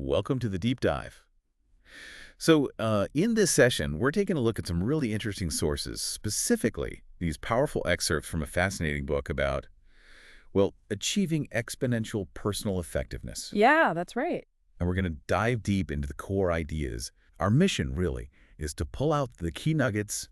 Welcome to the deep dive. In this session, we're taking a look at some really interesting sources, specifically these powerful excerpts from a fascinating book about, well, achieving exponential personal effectiveness. Yeah, that's right. And we're going to dive deep into the core ideas. Our mission, really, is to pull out the key nuggets,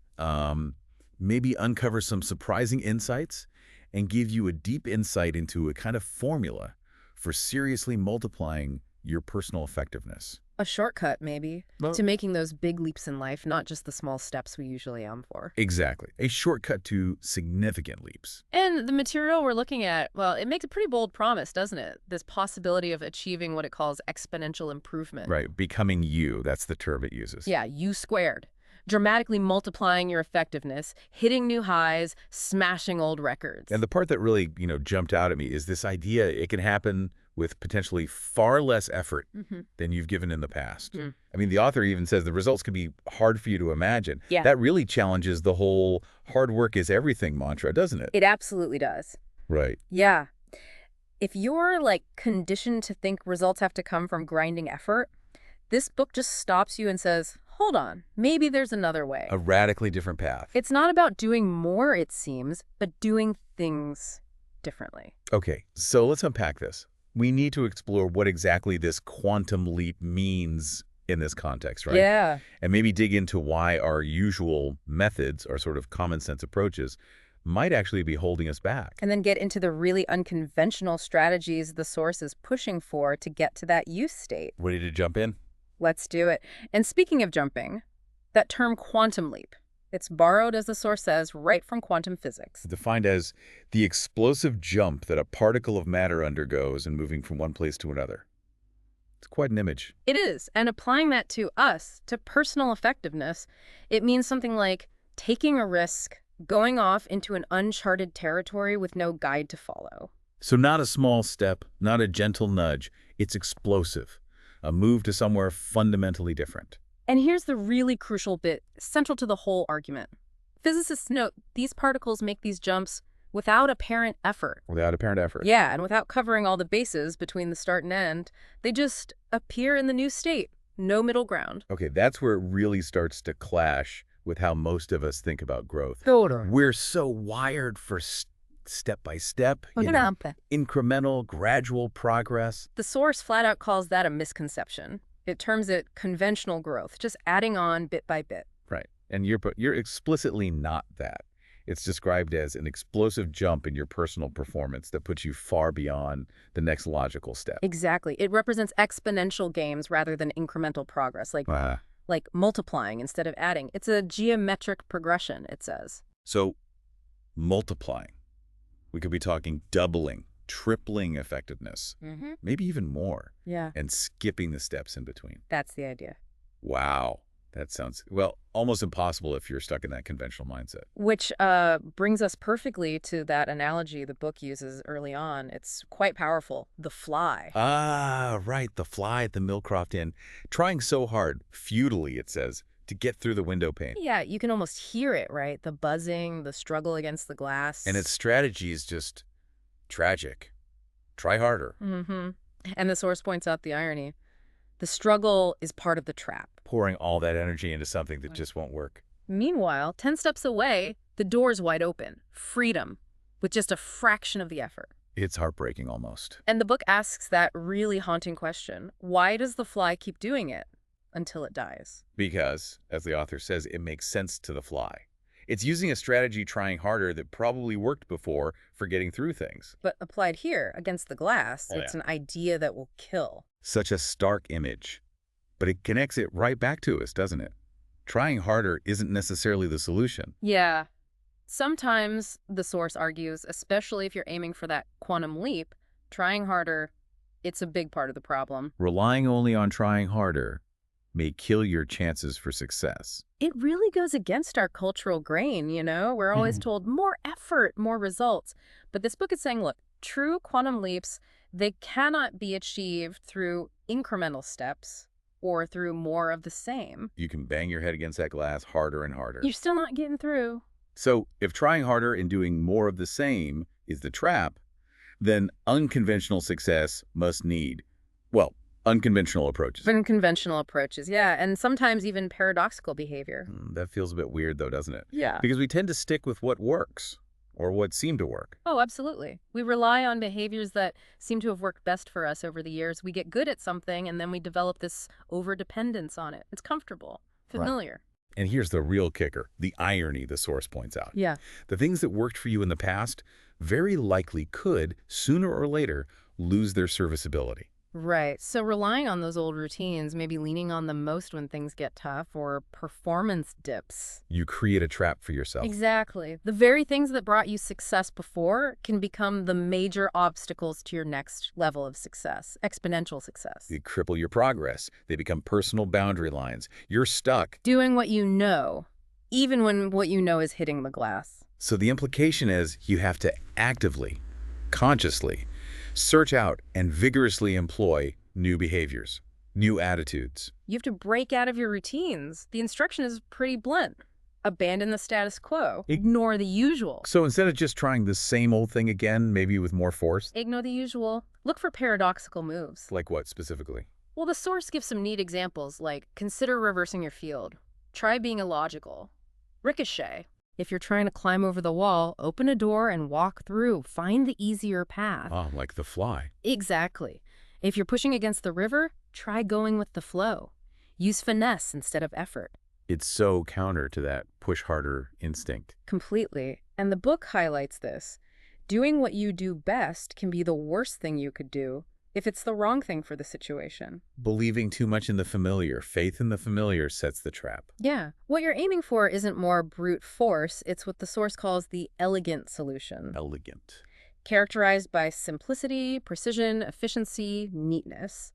maybe uncover some surprising insights, and give you a deep insight into a kind of formula for seriously multiplying your personal effectiveness. A shortcut, maybe, Well, to making those big leaps in life, not just the small steps we usually aim for. exactly. A shortcut to significant leaps. And the material we're looking at, well, it makes a pretty bold promise, doesn't it? This possibility of achieving what it calls exponential improvement. Right. Becoming you. That's the term it uses. Yeah, U². Dramatically multiplying your effectiveness, hitting new highs, smashing old records. And the part that really, jumped out at me is this idea it can happen with potentially far less effort than you've given in the past. I mean, the author even says the results could be hard for you to imagine. Yeah. That really challenges the whole hard work is everything mantra, doesn't it? It absolutely does. Right. Yeah. If you're, conditioned to think results have to come from grinding effort, this book just stops you and says, hold on, maybe there's another way. A radically different path. It's not about doing more, it seems, but doing things differently. Okay, so let's unpack this. We need to explore what exactly this quantum leap means in this context, right? Yeah. And maybe dig into why our usual methods, our sort of common sense approaches, might actually be holding us back. And then get into the really unconventional strategies the source is pushing for to get to that use state. Ready to jump in? Let's do it. And speaking of jumping, that term quantum leap, it's borrowed, as the source says, right from quantum physics. Defined as the explosive jump that a particle of matter undergoes in moving from one place to another. It's quite an image. It is. And applying that to us, to personal effectiveness, it means something like taking a risk, going off into an uncharted territory with no guide to follow. So not a small step, not a gentle nudge. It's explosive. A move to somewhere fundamentally different. And here's the really crucial bit, central to the whole argument. Physicists note these particles make these jumps without apparent effort. Without apparent effort. Yeah, and without covering all the bases between the start and end, they just appear in the new state. No middle ground. Okay, that's where it really starts to clash with how most of us think about growth. Totally. We're so wired for step-by-step, incremental, gradual progress. The source flat out calls that a misconception. It terms it conventional growth, just adding on bit by bit. Right. And you're explicitly not that. It's described as an explosive jump in your personal performance that puts you far beyond the next logical step. Exactly. It represents exponential gains rather than incremental progress, like multiplying instead of adding. It's a geometric progression, it says. So, multiplying. We could be talking doubling, tripling effectiveness, maybe even more, Yeah. and skipping the steps in between. That's the idea. Wow. That sounds, well, almost impossible if you're stuck in that conventional mindset. Which brings us perfectly to that analogy the book uses early on. It's quite powerful. The fly. Ah, right. The fly at the Millcroft Inn. Trying so hard, futilely, it says, to get through the window pane. Yeah, you can almost hear it, right? The buzzing, the struggle against the glass. And its strategy is just tragic. Try harder. And the source points out the irony. The struggle is part of the trap. Pouring all that energy into something that just won't work. Meanwhile, 10 steps away, the door's wide open. Freedom, with just a fraction of the effort. It's heartbreaking almost. And the book asks that really haunting question. Why does the fly keep doing it until it dies? Because, as the author says, it makes sense to the fly. It's using a strategy trying harder that probably worked before for getting through things. But applied here, against the glass, it's an idea that will kill. Such a stark image. But it connects it right back to us, doesn't it? Trying harder isn't necessarily the solution. Yeah. Sometimes, the source argues, especially if you're aiming for that quantum leap, trying harder, it's a big part of the problem. Relying only on trying harder may kill your chances for success. It really goes against our cultural grain, We're always told more effort, more results. But this book is saying, look, true quantum leaps, they cannot be achieved through incremental steps or through more of the same. You can bang your head against that glass harder and harder. You're still not getting through. So if trying harder and doing more of the same is the trap, then unconventional success must need, well, Unconventional approaches. Unconventional approaches, yeah, and sometimes even paradoxical behavior. That feels a bit weird, though, doesn't it? Yeah. Because we tend to stick with what works, or what seemed to work. Oh, absolutely. We rely on behaviors that seem to have worked best for us over the years. We get good at something, and then we develop this overdependence on it. It's comfortable, Right. familiar. And here's the real kicker, the irony the source points out. Yeah. The things that worked for you in the past very likely could, sooner or later, lose their serviceability. Right. So relying on those old routines, maybe leaning on them most when things get tough or performance dips. You create a trap for yourself. Exactly. The very things that brought you success before can become the major obstacles to your next level of success, exponential success. They cripple your progress. They become personal boundary lines. You're stuck. Doing what you know, even when what you know is hitting the glass. So the implication is you have to actively, consciously, search out and vigorously employ new behaviors, new attitudes. You have to break out of your routines. The instruction is pretty blunt. Abandon the status quo. Ignore the usual. So instead of just trying the same old thing again, maybe with more force. Ignore the usual. Look for paradoxical moves. Like what specifically? Well, the source gives some neat examples, like consider reversing your field. Try being illogical. Ricochet. If you're trying to climb over the wall, open a door and walk through. Find the easier path. Oh, like the fly. Exactly. If you're pushing against the river, try going with the flow. Use finesse instead of effort. It's so counter to that push harder instinct. Completely. And the book highlights this. Doing what you do best can be the worst thing you could do if it's the wrong thing for the situation. Believing too much in the familiar, faith in the familiar sets the trap. Yeah. What you're aiming for isn't more brute force. It's what the source calls the elegant solution. Elegant. Characterized by simplicity, precision, efficiency, neatness.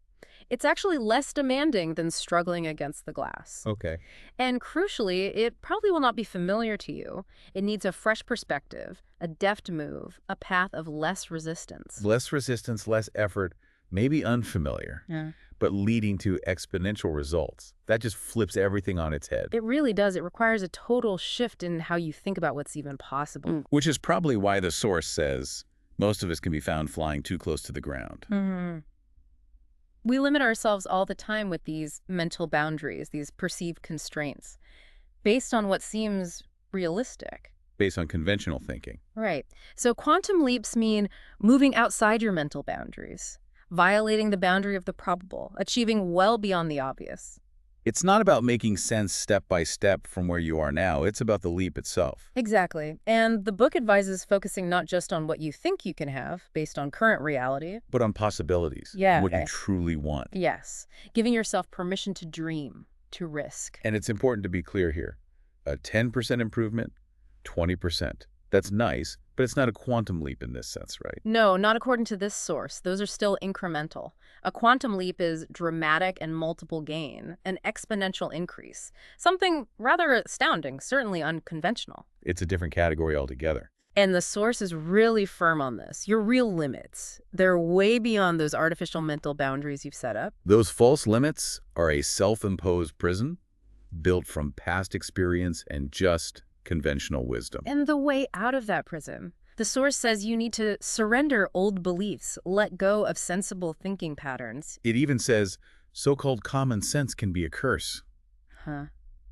It's actually less demanding than struggling against the glass. Okay. And crucially, it probably will not be familiar to you. It needs a fresh perspective, a deft move, a path of less resistance. Less resistance, less effort, maybe unfamiliar, but leading to exponential results. That just flips everything on its head. It really does. It requires a total shift in how you think about what's even possible. Which is probably why the source says most of us can be found flying too close to the ground. We limit ourselves all the time with these mental boundaries, these perceived constraints, based on what seems realistic. Based on conventional thinking. Right. So quantum leaps mean moving outside your mental boundaries, violating the boundary of the probable, achieving well beyond the obvious. It's not about making sense step by step from where you are now. It's about the leap itself. Exactly. And the book advises focusing not just on what you think you can have based on current reality. But on possibilities. Yeah. What you truly want. Yes. Giving yourself permission to dream, to risk. And it's important to be clear here. A 10% improvement, 20%. That's nice, but it's not a quantum leap in this sense, right? No, not according to this source. Those are still incremental. A quantum leap is dramatic and multiple gain, an exponential increase. Something rather astounding, certainly unconventional. It's a different category altogether. And the source is really firm on this. Your real limits, they're way beyond those artificial mental boundaries you've set up. Those false limits are a self-imposed prison built from past experience and just conventional wisdom. And the way out of that prison. The source says you need to surrender old beliefs, let go of sensible thinking patterns. It even says so-called common sense can be a curse.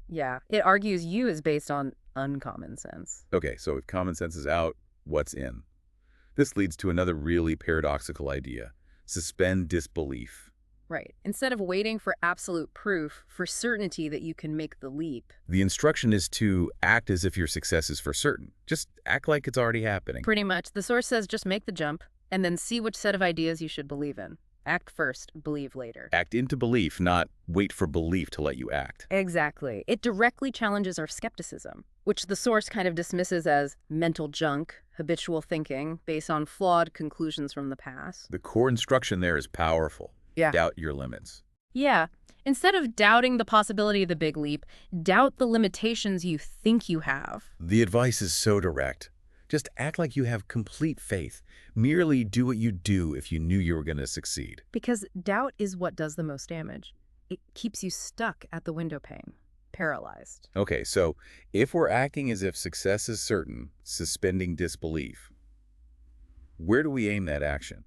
Yeah. It argues you is based on uncommon sense. Okay, so if common sense is out, what's in? This leads to another really paradoxical idea. Suspend disbelief. Right. Instead of waiting for absolute proof, for certainty that you can make the leap. The instruction is to act as if your success is for certain. Just act like it's already happening. Pretty much. The source says just make the jump and then see which set of ideas you should believe in. Act first, believe later. Act into belief, not wait for belief to let you act. Exactly. It directly challenges our skepticism, which the source kind of dismisses as mental junk, habitual thinking, based on flawed conclusions from the past. The core instruction there is powerful. Yeah. Doubt your limits. Yeah. Instead of doubting the possibility of the big leap, doubt the limitations you think you have. The advice is so direct. Just act like you have complete faith. Merely do what you'd do if you knew you were going to succeed. Because doubt is what does the most damage. It keeps you stuck at the window pane, paralyzed. Okay, so if we're acting as if success is certain, suspending disbelief, where do we aim that action?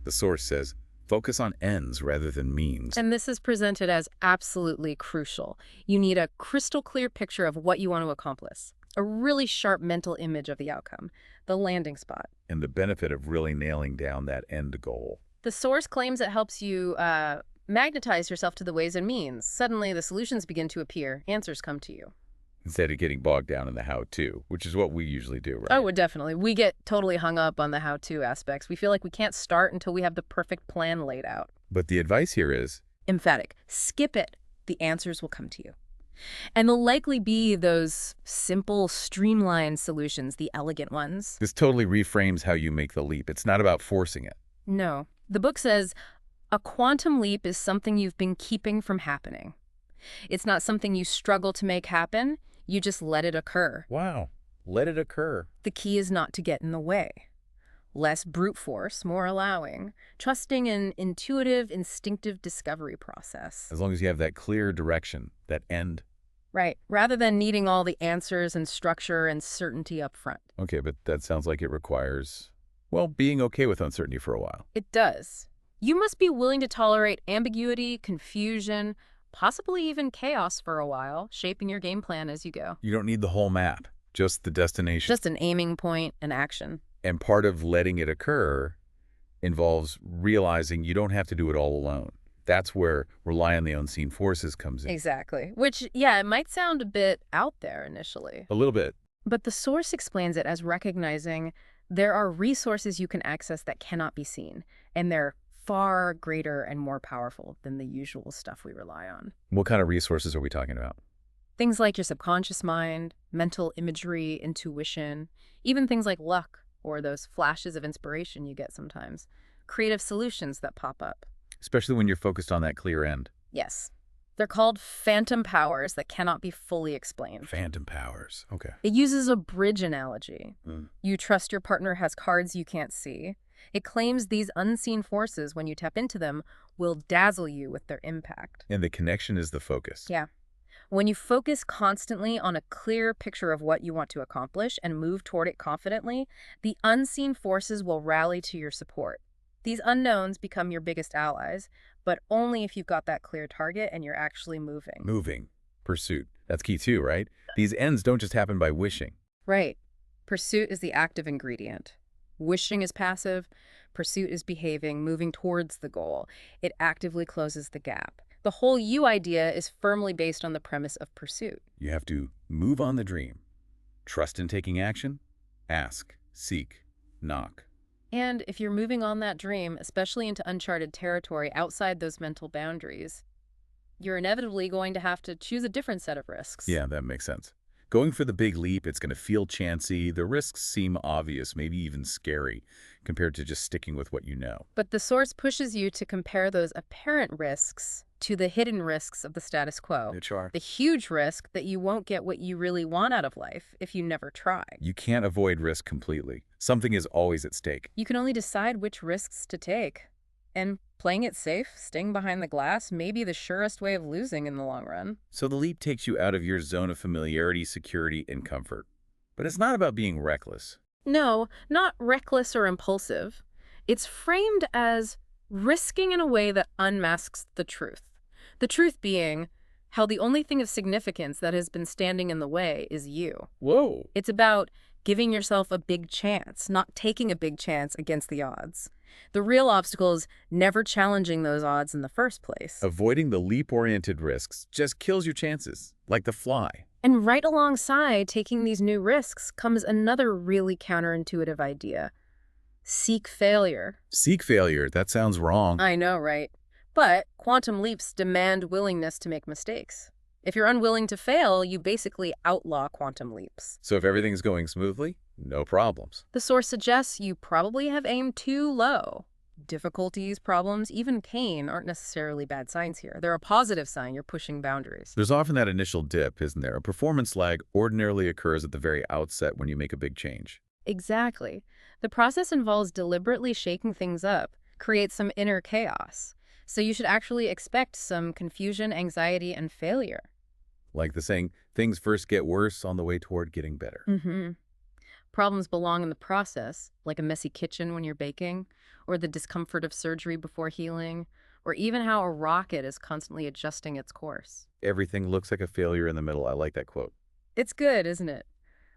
The source says, Focus on ends rather than means. And this is presented as absolutely crucial. You need a crystal clear picture of what you want to accomplish, a really sharp mental image of the outcome, the landing spot. And the benefit of really nailing down that end goal. The source claims it helps you magnetize yourself to the ways and means. Suddenly, the solutions begin to appear. Answers come to you. Instead of getting bogged down in the how-to, which is what we usually do, right? Oh, definitely. We get totally hung up on the how-to aspects. We feel like we can't start until we have the perfect plan laid out. But the advice here is Emphatic. Skip it. The answers will come to you. And they'll likely be those simple, streamlined solutions, the elegant ones. this totally reframes how you make the leap. It's not about forcing it. No. The book says, a quantum leap is something you've been keeping from happening. It's not something you struggle to make happen. You just let it occur. Wow. Let it occur. The key is not to get in the way. Less brute force, more allowing, trusting an intuitive, instinctive discovery process. As long as you have that clear direction, that end. Right, rather than needing all the answers and structure and certainty up front. Okay, but that sounds like it requires, well, being okay with uncertainty for a while. It does. You must be willing to tolerate ambiguity, confusion, possibly even chaos for a while, shaping your game plan as you go. You don't need the whole map, just the destination. Just an aiming point and action. And part of letting it occur involves realizing you don't have to do it all alone. That's where rely on the unseen forces comes in. Exactly. Which, yeah, it might sound a bit out there initially. A little bit. But the source explains it as recognizing there are resources you can access that cannot be seen, and they're far greater and more powerful than the usual stuff we rely on. What kind of resources are we talking about? Things like your subconscious mind, mental imagery, intuition, even things like luck or those flashes of inspiration you get sometimes, creative solutions that pop up. Especially when you're focused on that clear end. Yes. They're called phantom powers that cannot be fully explained. Phantom powers. Okay. It uses a bridge analogy. Mm. You trust your partner has cards you can't see. It claims these unseen forces, when you tap into them, will dazzle you with their impact. And the connection is the focus. Yeah. When you focus constantly on a clear picture of what you want to accomplish and move toward it confidently, the unseen forces will rally to your support. These unknowns become your biggest allies, but only if you've got that clear target and you're actually moving. Moving. Pursuit. That's key too, right? These ends don't just happen by wishing. Right. Pursuit is the active ingredient. Wishing is passive. Pursuit is behaving, moving towards the goal. It actively closes the gap. The whole you idea is firmly based on the premise of pursuit. You have to move on the dream. Trust in taking action. Ask. Seek. Knock. And if you're moving on that dream, especially into uncharted territory outside those mental boundaries, you're inevitably going to have to choose a different set of risks. Yeah, that makes sense. Going for the big leap, it's going to feel chancy. The risks seem obvious, maybe even scary, compared to just sticking with what you know. But the source pushes you to compare those apparent risks to the hidden risks of the status quo. Sure. The huge risk that you won't get what you really want out of life if you never try. You can't avoid risk completely. Something is always at stake. You can only decide which risks to take. And playing it safe, staying behind the glass, may be the surest way of losing in the long run. So the leap takes you out of your zone of familiarity, security, and comfort. But it's not about being reckless. No, not reckless or impulsive. It's framed as risking in a way that unmasks the truth. The truth being how the only thing of significance that has been standing in the way is you. Whoa. It's about giving yourself a big chance, not taking a big chance against the odds. The real obstacle is never challenging those odds in the first place. Avoiding the leap-oriented risks just kills your chances, like the fly. And right alongside taking these new risks comes another really counterintuitive idea. Seek failure. Seek failure, that sounds wrong. I know, right? But quantum leaps demand willingness to make mistakes. If you're unwilling to fail, you basically outlaw quantum leaps. So if everything's going smoothly, no problems. The source suggests you probably have aimed too low. Difficulties, problems, even pain aren't necessarily bad signs here. They're a positive sign you're pushing boundaries. There's often that initial dip, isn't there? A performance lag ordinarily occurs at the very outset when you make a big change. Exactly. The process involves deliberately shaking things up, creates some inner chaos. So you should actually expect some confusion, anxiety, and failure. Like the saying, things first get worse on the way toward getting better. Mm-hmm. Problems belong in the process, like a messy kitchen when you're baking, or the discomfort of surgery before healing, or even how a rocket is constantly adjusting its course. Everything looks like a failure in the middle. I like that quote. It's good, isn't it?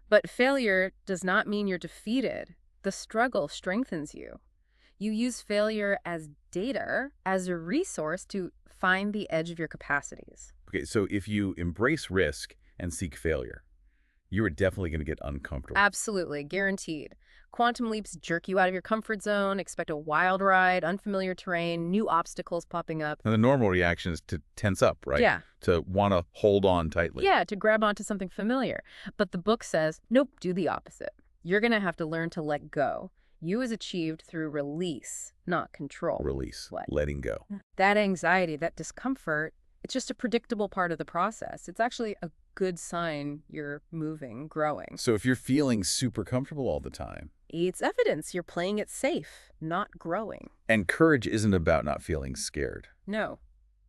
But failure does not mean you're defeated. The struggle strengthens you. You use failure as data, as a resource to find the edge of your capacities. Okay, so if you embrace risk and seek failure, you are definitely going to get uncomfortable. Absolutely, guaranteed. Quantum leaps jerk you out of your comfort zone, expect a wild ride, unfamiliar terrain, new obstacles popping up. And the normal reaction is to tense up, right? Yeah. To want to hold on tightly. Yeah, to grab onto something familiar. But the book says, nope, do the opposite. You're going to have to learn to let go. You is achieved through release, not control. Release, What? letting go. That anxiety, that discomfort, it's just a predictable part of the process. It's actually a good sign you're moving, growing. So if you're feeling super comfortable all the time, It's evidence you're playing it safe, not growing. and courage isn't about not feeling scared. No.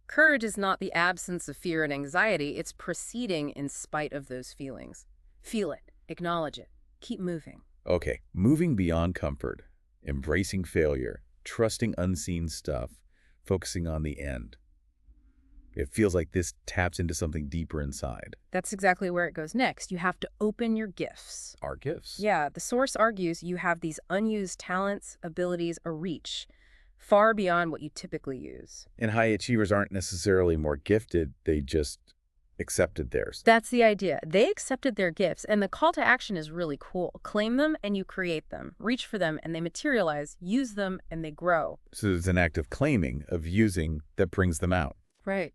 Courage is not the absence of fear and anxiety. It's proceeding in spite of those feelings. Feel it. Acknowledge it. Keep moving. Okay, moving beyond comfort, embracing failure, trusting unseen stuff, focusing on the end. It feels like this taps into something deeper inside. That's exactly where it goes next. You have to open your gifts. Our gifts. Yeah, the source argues you have these unused talents, abilities, a reach, far beyond what you typically use. And high achievers aren't necessarily more gifted, they just accepted theirs. That's the idea. They accepted their gifts, and the call to action is really cool. Claim them and you create them. Reach for them and they materialize. Use them and they grow. So there's an act of claiming, of using, that brings them out. Right.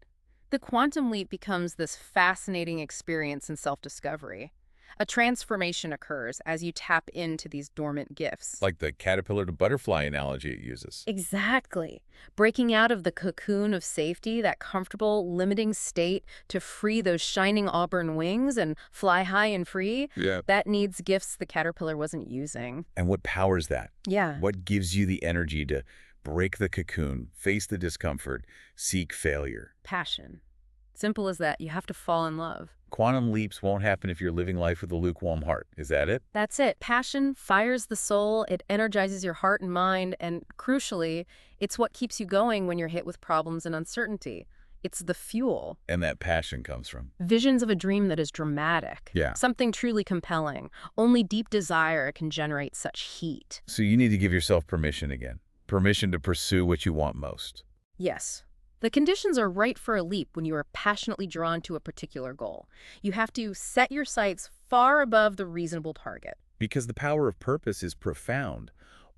The quantum leap becomes this fascinating experience in self-discovery. A transformation occurs as you tap into these dormant gifts. Like the caterpillar to butterfly analogy it uses. Exactly. Breaking out of the cocoon of safety, that comfortable, limiting state, to free those shining auburn wings and fly high and free, Yeah. that needs gifts the caterpillar wasn't using. And what powers that? Yeah. What gives you the energy to break the cocoon, face the discomfort, seek failure? Passion. Simple as that. You have to fall in love. Quantum leaps won't happen if you're living life with a lukewarm heart. Is that it? That's it. Passion fires the soul, it energizes your heart and mind, and crucially, it's what keeps you going when you're hit with problems and uncertainty. It's the fuel. And that passion comes from? Visions of a dream that is dramatic. Yeah. Something truly compelling. Only deep desire can generate such heat. So you need to give yourself permission again. Permission to pursue what you want most. Yes. The conditions are right for a leap when you are passionately drawn to a particular goal. You have to set your sights far above the reasonable target. Because the power of purpose is profound,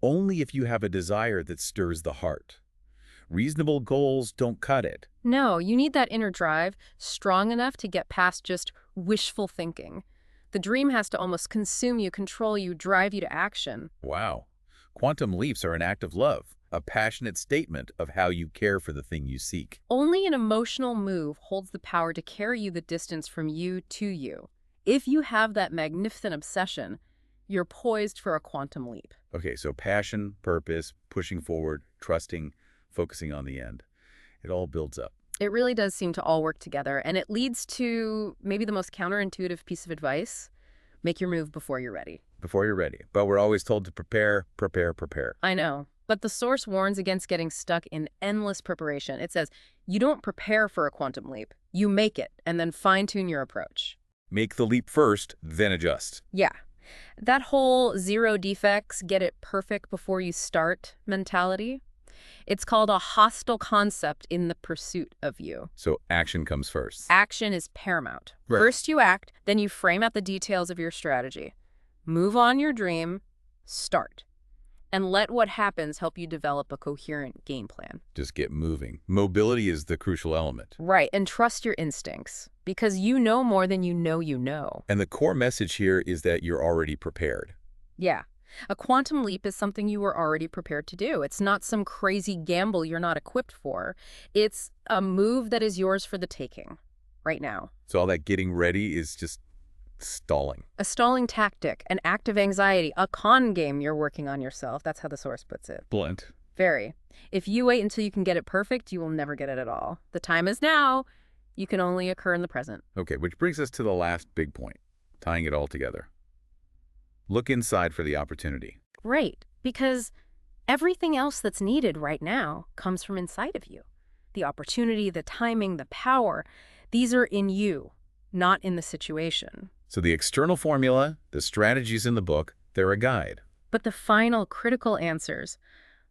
only if you have a desire that stirs the heart. Reasonable goals don't cut it. No, you need that inner drive, strong enough to get past just wishful thinking. The dream has to almost consume you, control you, drive you to action. Wow. Quantum leaps are an act of love, a passionate statement of how you care for the thing you seek. Only an emotional move holds the power to carry you the distance from you to you. If you have that magnificent obsession, you're poised for a quantum leap. Okay, so passion, purpose, pushing forward, trusting, focusing on the end. It all builds up. It really does seem to all work together, and it leads to maybe the most counterintuitive piece of advice. Make your move before you're ready. Before you're ready. But we're always told to prepare, prepare, prepare. I know, but the source warns against getting stuck in endless preparation. It says, you don't prepare for a quantum leap. You make it, and then fine-tune your approach. Make the leap first, then adjust. Yeah. That whole zero defects, get it perfect before you start mentality, it's called a hostile concept in the pursuit of you. So action comes first. Action is paramount. Right. First you act, then you frame out the details of your strategy. Move on your dream, start. And let what happens help you develop a coherent game plan. Just get moving. Mobility is the crucial element. Right, and trust your instincts, because you know more than you know you know. And the core message here is that you're already prepared. Yeah. A quantum leap is something you were already prepared to do. It's not some crazy gamble you're not equipped for. It's a move that is yours for the taking, right now. So all that getting ready is just stalling. A stalling tactic, an act of anxiety, a con game you're working on yourself. That's how the source puts it. Blunt. Very. If you wait until you can get it perfect, you will never get it at all. The time is now. You can only occur in the present. Okay, which brings us to the last big point, tying it all together. Look inside for the opportunity. Right, because everything else that's needed right now comes from inside of you. The opportunity, the timing, the power, these are in you, not in the situation. So the external formula, the strategies in the book, they're a guide. But the final critical answers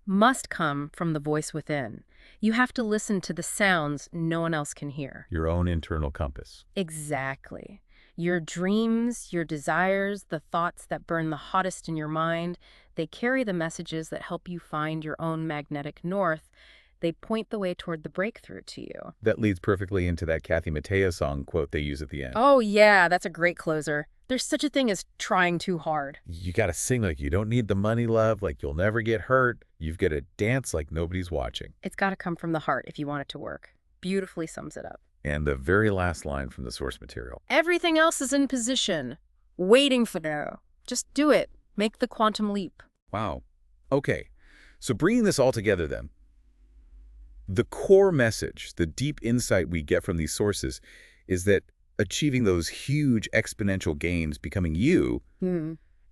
must come from the voice within. You have to listen to the sounds no one else can hear. Your own internal compass. Exactly. Your dreams, your desires, the thoughts that burn the hottest in your mind, they carry the messages that help you find your own magnetic north. They point the way toward the breakthrough to you. That leads perfectly into that Kathy Mattea song quote they use at the end. Oh yeah, that's a great closer. There's such a thing as trying too hard. You gotta sing like you don't need the money, love, like you'll never get hurt. You've gotta dance like nobody's watching. It's got to come from the heart if you want it to work. Beautifully sums it up. And the very last line from the source material. Everything else is in position, waiting for now. Just do it. Make the quantum leap. Wow. Okay, so bringing this all together then, the core message, the deep insight we get from these sources is that achieving those huge exponential gains, becoming you,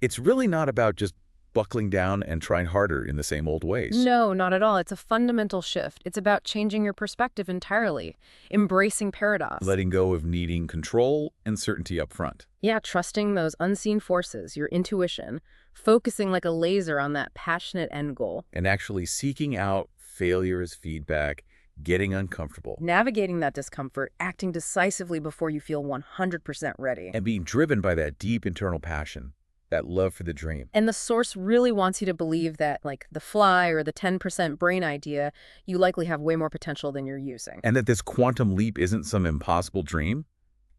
it's really not about just buckling down and trying harder in the same old ways. No, not at all. It's a fundamental shift. It's about changing your perspective entirely, embracing paradox. Letting go of needing control and certainty up front. Yeah, trusting those unseen forces, your intuition, focusing like a laser on that passionate end goal. And actually seeking out failure as feedback, getting uncomfortable. Navigating that discomfort, acting decisively before you feel 100% ready. And being driven by that deep internal passion, that love for the dream. And the source really wants you to believe that, like the fly or the 10% brain idea, you likely have way more potential than you're using. And that this quantum leap isn't some impossible dream.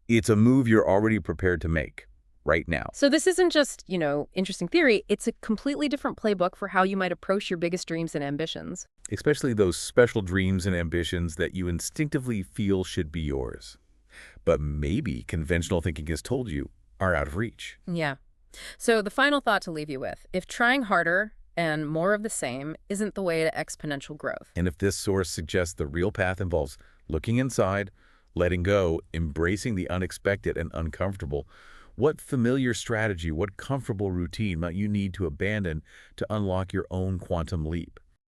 It's a move you're already prepared to make right now. So this isn't just, interesting theory. It's a completely different playbook for how you might approach your biggest dreams and ambitions. Especially those special dreams and ambitions that you instinctively feel should be yours. But maybe conventional thinking has told you are out of reach. Yeah. So the final thought to leave you with, if trying harder and more of the same isn't the way to exponential growth. And if this source suggests the real path involves looking inside, letting go, embracing the unexpected and uncomfortable, what familiar strategy, what comfortable routine might you need to abandon to unlock your own quantum leap?